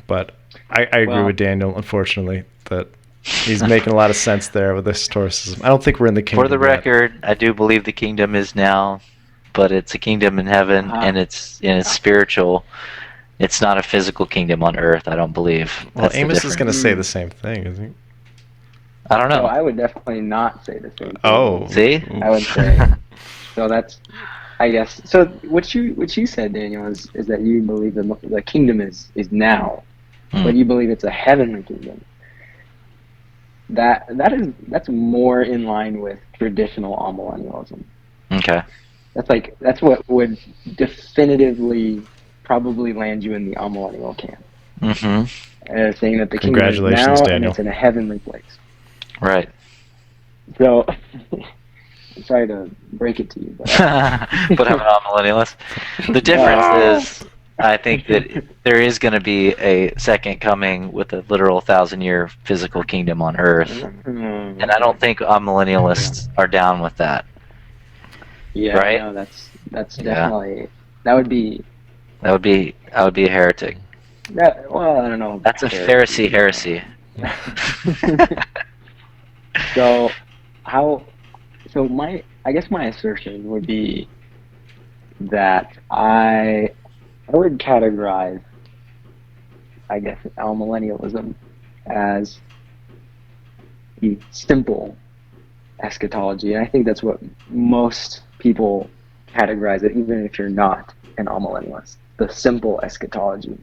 but I agree with Daniel. Unfortunately, that he's making a lot of sense there with this historicism. I don't think we're in the kingdom. For the record, I do believe the kingdom is now, but it's a kingdom in heaven, and it's spiritual. It's not a physical kingdom on earth, I don't believe. Well, Amos is going to say the same thing, isn't he? I don't know. No, I would definitely not say the same thing. Oh, see? I would say. So that's, I guess. So what you said, Daniel, is that you believe the kingdom is now, but you believe it's a heavenly kingdom. that's more in line with traditional amillennialism. Okay. That's what would definitively probably land you in the amillennial camp. Mm-hmm. Saying that the kingdom is Congratulations, now Daniel. and it's in a heavenly place. Right. So, I'm sorry to break it to you, but But I'm an amillennialist. The difference is, I think that there is going to be a second coming with a literal 1,000-year physical kingdom on Earth, and I don't think amillennialists are down with that. yeah, Right? no, that's definitely I would be I would be a heretic. well, I don't know. That's a Pharisee heresy. So I guess my assertion would be that I would categorize, I guess, amillennialism as the simple eschatology, and I think that's what most people categorize it, even if you're not an amillennialist, the simple eschatology.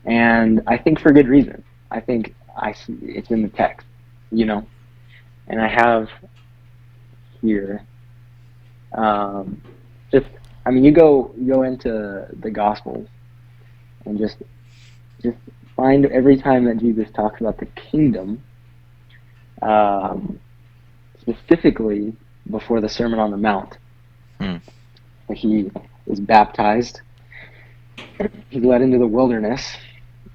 And I think for good reason. I think it's in the text, and I have here, you go into the Gospels and just find every time that Jesus talks about the kingdom, specifically before the Sermon on the Mount. He is baptized, he's led into the wilderness,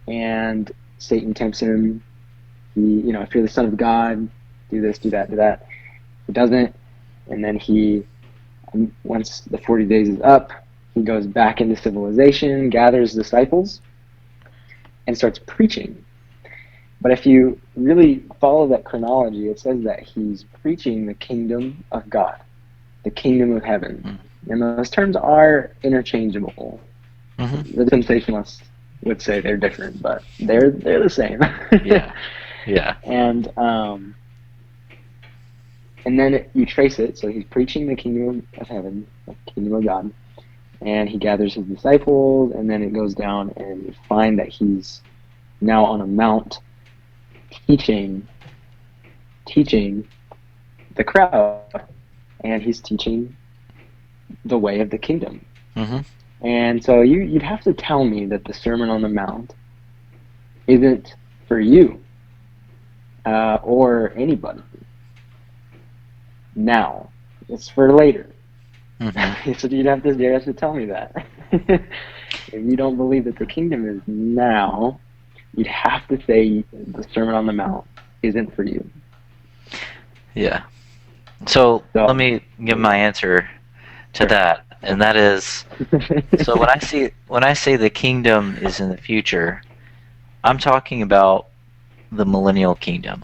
and Satan tempts him. If you're the Son of God, do this, do that, do that. He doesn't, and then once the 40 days is up, he goes back into civilization, gathers disciples, and starts preaching. But if you really follow that chronology, it says that he's preaching the kingdom of God, the kingdom of heaven. And those terms are interchangeable. The dispensationalists would say they're different, but they're the same. Yeah. And then you trace it, so he's preaching the kingdom of heaven, the kingdom of God, and he gathers his disciples, and then it goes down, and you find that he's now on a mount teaching the crowd, and he's teaching the way of the kingdom. And so you'd have to tell me that the Sermon on the Mount isn't for you or anybody now. It's for later. So you'd have to tell me that. If you don't believe that the kingdom is now, you'd have to say the Sermon on the Mount isn't for you. Yeah. So let me give my answer to that, and that is, so when I say the kingdom is in the future, I'm talking about the millennial kingdom.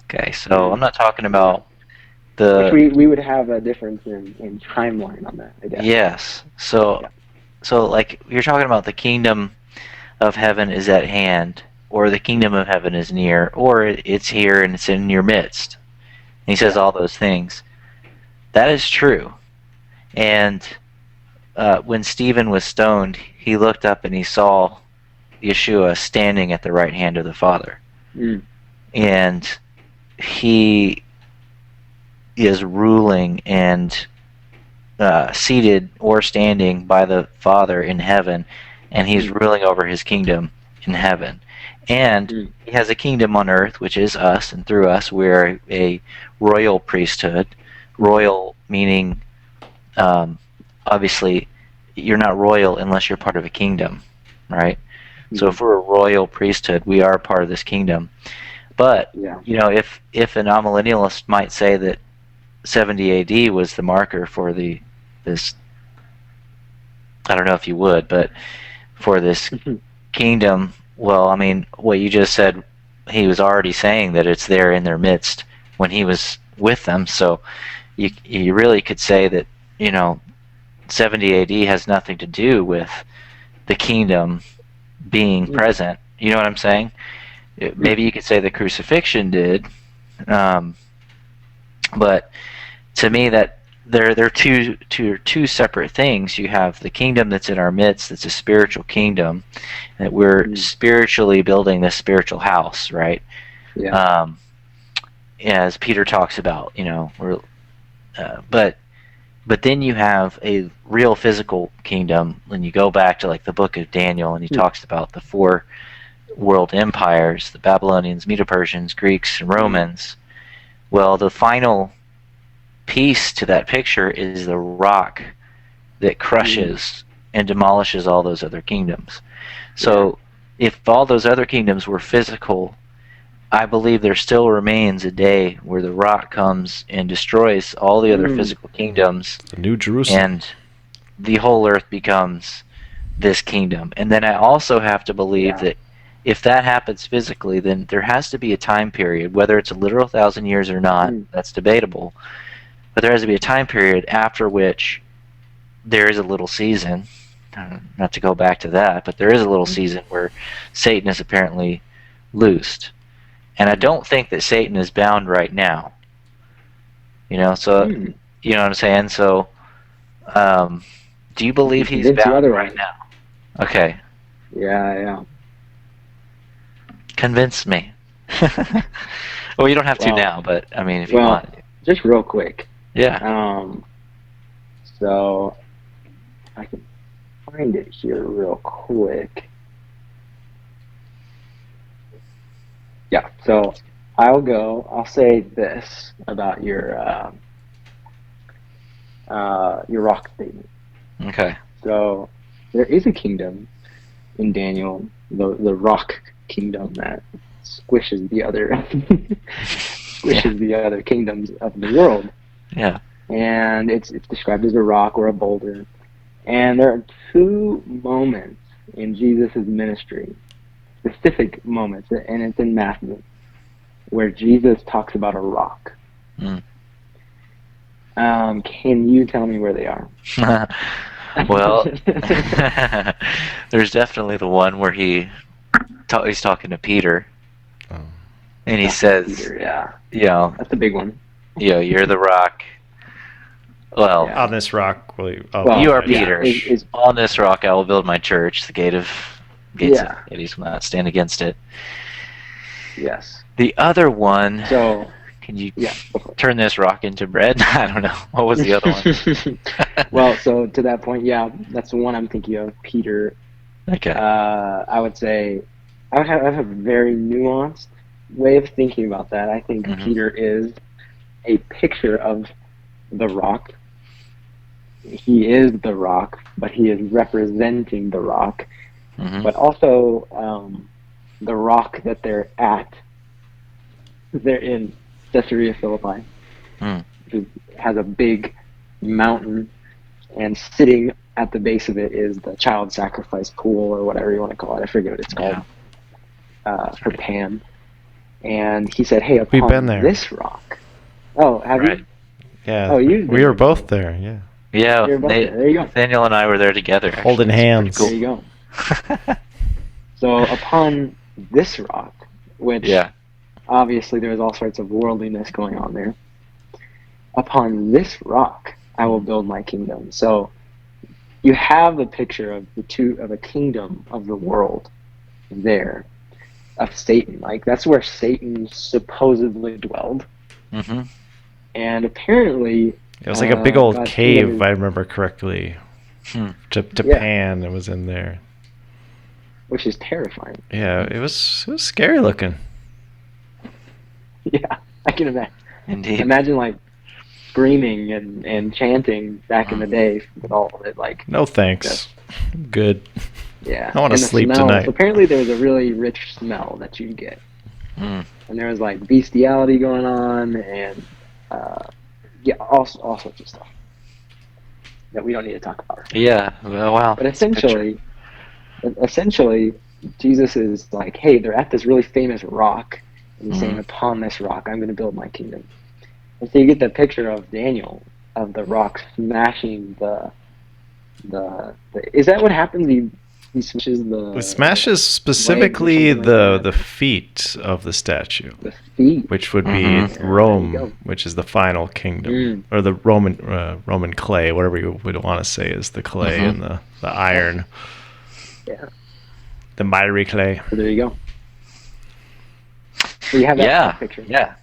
Okay, so I'm not talking about Which we would have a difference in timeline on that, I guess. Yes. So like you're talking about the kingdom of heaven is at hand, or the kingdom of heaven is near, or it's here and it's in your midst. And he says all those things. That is true. And when Stephen was stoned, he looked up and he saw Yeshua standing at the right hand of the Father. And he is ruling and seated or standing by the Father in heaven, and he's ruling over his kingdom in heaven. And he has a kingdom on earth, which is us, and through us we're a royal priesthood. Royal meaning, obviously, you're not royal unless you're part of a kingdom, right? So if we're a royal priesthood, we are part of this kingdom. But, if an amillennialist might say that 70 AD was the marker for this, I don't know if you would, but for this kingdom, well, I mean, what you just said, he was already saying that it's there in their midst when he was with them. So you really could say that 70 AD has nothing to do with the kingdom being present. You know what I'm saying? Maybe you could say the crucifixion did, but to me that they're two separate things. You have the kingdom that's in our midst, that's a spiritual kingdom, that we're spiritually building this spiritual house, right? Yeah. As Peter talks about, but then you have a real physical kingdom when you go back to like the book of Daniel, and he talks about the 4 world empires, the Babylonians, Medo-Persians, Greeks, and Romans. Well, the final piece to that picture is the rock that crushes and demolishes all those other kingdoms. So if all those other kingdoms were physical, I believe there still remains a day where the rock comes and destroys all the other physical kingdoms. The New Jerusalem. And the whole earth becomes this kingdom. And then I also have to believe that if that happens physically, then there has to be a time period, whether it's a literal 1,000 years or not, that's debatable. But there has to be a time period after which there is a little season, not to go back to that, but there is a little season where Satan is apparently loosed. And I don't think that Satan is bound right now. So, you know what I'm saying? So, do you believe he's bound right now? Okay. Yeah. Convince me. Well, you don't have to now, but I mean, if you want. Just real quick. Yeah. So I can find it here real quick. Yeah. So I'll say this about your rock statement. Okay. So there is a kingdom in Daniel, the rock kingdom that squishes the other the other kingdoms of the world. Yeah. And it's described as a rock or a boulder. And there are 2 moments in Jesus' ministry, specific moments, and it's in Matthew, where Jesus talks about a rock. Can you tell me where they are? Well, there's definitely the one where he's talking to Peter, and he says, Peter, that's a big one. You're the rock. Well, on this rock, you are Peter. On this rock I will build my church. The gates of Hades will not stand against it. Yes. The other one. So, can you turn this rock into bread? I don't know. What was the other one? Well, so to that point, that's the one I'm thinking of, Peter. Okay. I would say I have a very nuanced way of thinking about that. I think Peter is a picture of the rock. He is the rock, but he is representing the rock. But also the rock that they're at. They're in Caesarea Philippi, which has a big mountain, and sitting at the base of it is the child sacrifice pool, or whatever you want to call it. I forget what it's called. For Pan. And he said, "Hey, we've been there. This rock." Oh, have you? Yeah. Oh, we were both there. Yeah. Yeah. There you go. Nathaniel and I were there together, actually. Holding hands. Cool. There you go. So upon this rock, which obviously there was all sorts of worldliness going on there. Upon this rock, I will build my kingdom. So you have the picture of a kingdom of the world there, of Satan. Like, that's where Satan supposedly dwelled. And apparently it was like a big old cave, if I remember correctly. To Pan, it was in there. Which is terrifying. Yeah, it was scary looking. Yeah, I can imagine. Indeed. Imagine like screaming and chanting back in the day with all of it. Like, no thanks. I'm good. Yeah. I want to sleep tonight. Apparently there was a really rich smell that you'd get. And there was like bestiality going on, and all sorts of stuff that we don't need to talk about. Yeah, well, wow. But essentially, Jesus is like, hey, they're at this really famous rock, and he's saying, upon this rock, I'm going to build my kingdom. And so you get the picture of Daniel, of the rock smashing the is that what happens? He smashes It smashes specifically the feet of the statue. The feet, which would be Rome, which is the final kingdom, or the Roman clay, whatever you would want to say is the clay and the iron. Yeah. The miry clay. So there you go. So you have that Yeah, picture. yeah.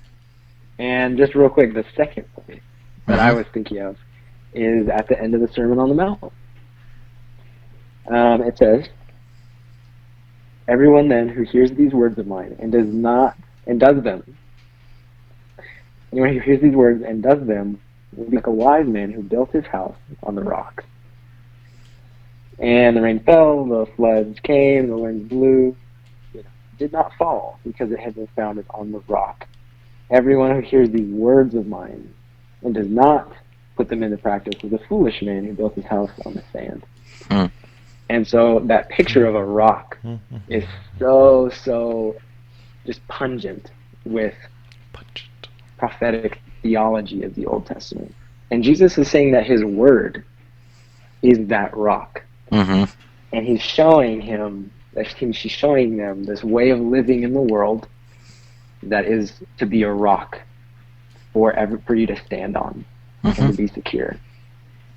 And just real quick, the second point that I was thinking of is at the end of the Sermon on the Mount. It says, "Everyone then who hears these words of mine and does them, anyone who hears these words and does them will be like a wise man who built his house on the rock. And the rain fell, the floods came, the winds blew, it did not fall because it had been founded on the rock. Everyone who hears these words of mine and does not put them into practice is a foolish man who built his house on the sand." And so that picture of a rock is so just pungent with prophetic theology of the Old Testament. And Jesus is saying that his word is that rock. And he's showing them this way of living in the world that is to be a rock for you to stand on and to be secure.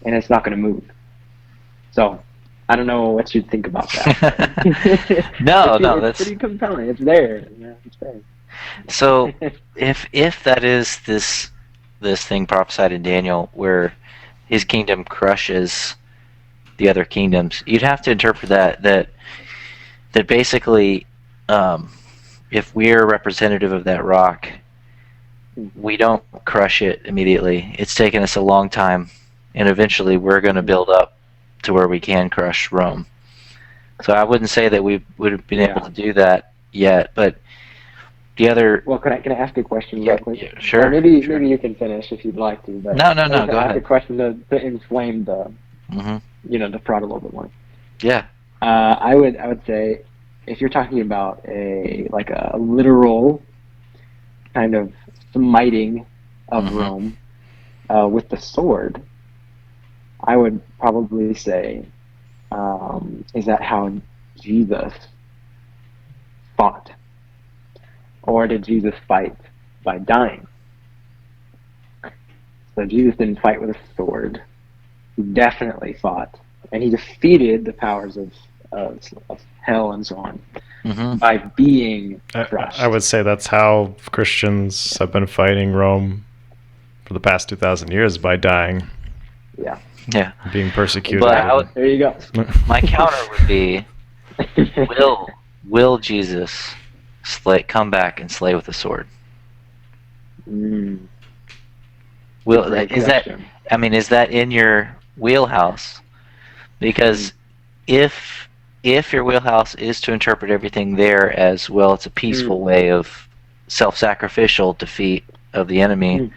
And it's not going to move. So I don't know what you think about that. It's pretty compelling. It's there. Yeah, it's there. So if that is this thing prophesied in Daniel where his kingdom crushes the other kingdoms, you'd have to interpret that basically, if we're representative of that rock, we don't crush it immediately. It's taken us a long time, and eventually we're going to build up to where we can crush Rome. So I wouldn't say that we would have been able to do that yet, but the other... Well, can I ask a question real quick? Yeah, sure. Or maybe you can finish if you'd like to. But No, go ahead. I have ahead. a question to inflame the prod a little bit more. Yeah. I would say, if you're talking about a literal kind of smiting of Rome with the sword, I would probably say, is that how Jesus fought? Or did Jesus fight by dying? So Jesus didn't fight with a sword. He definitely fought. And he defeated the powers of hell and so on by being crushed. I would say that's how Christians have been fighting Rome for the past 2,000 years, by dying. Yeah. Yeah. Being persecuted. But there you go. My counter would be, will Jesus come back and slay with a sword? Is that in your wheelhouse? Because if your wheelhouse is to interpret everything there as, well, it's a peaceful way of self-sacrificial defeat of the enemy,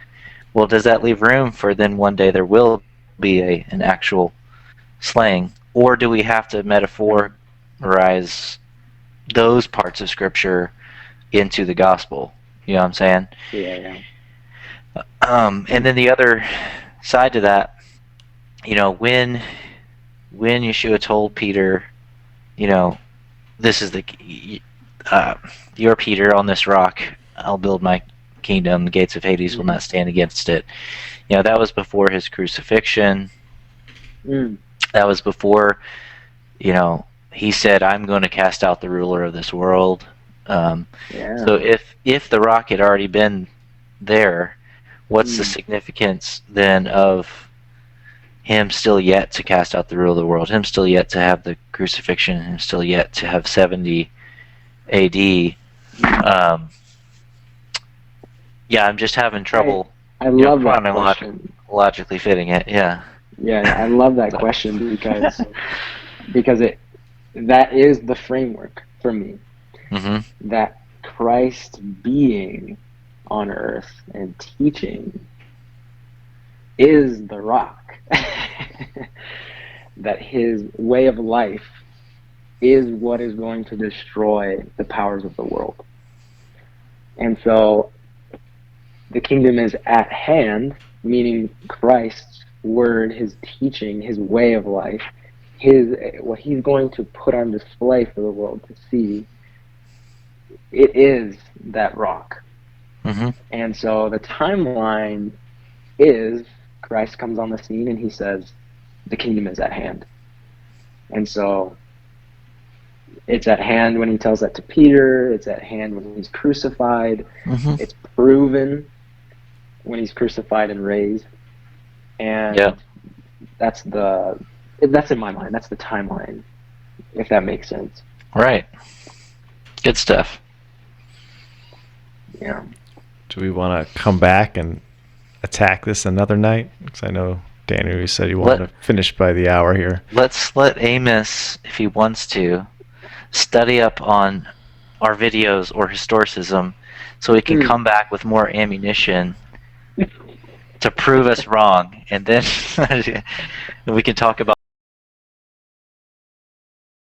well, does that leave room for then one day there will be an actual slaying? Or do we have to metaphorize those parts of Scripture into the gospel? You know what I'm saying? Yeah. And then the other side to that, when Yeshua told Peter, this is you're Peter, on this rock I'll build my kingdom, the gates of Hades will not stand against it. That was before his crucifixion. That was before, he said, I'm going to cast out the ruler of this world. So if the rock had already been there, what's the significance then of him still yet to cast out the rule of the world, him still yet to have the crucifixion, him still yet to have 70 AD? I'm just having trouble I love that question. Logically fitting it, yeah. Yeah, I love that question because that is the framework for me. That Christ being on earth and teaching is the rock. That his way of life is what is going to destroy the powers of the world. And so the kingdom is at hand, meaning Christ's word, his teaching, his way of life, what he's going to put on display for the world to see, it is that rock. And so the timeline is Christ comes on the scene and he says, the kingdom is at hand. And so It's at hand when he tells that to Peter. It's at hand when he's crucified. Mm-hmm. It's proven when he's crucified and raised. And Yeah. that's in my mind. That's the timeline, if that makes sense. Right. Good stuff. Yeah. Do we want to come back and attack this another night? Because I know, Daniel, you said you wanted to finish by the hour here. Let's let Amos, if he wants to, study up on our videos or historicism so we can come back with more ammunition to prove us wrong. And then we can talk about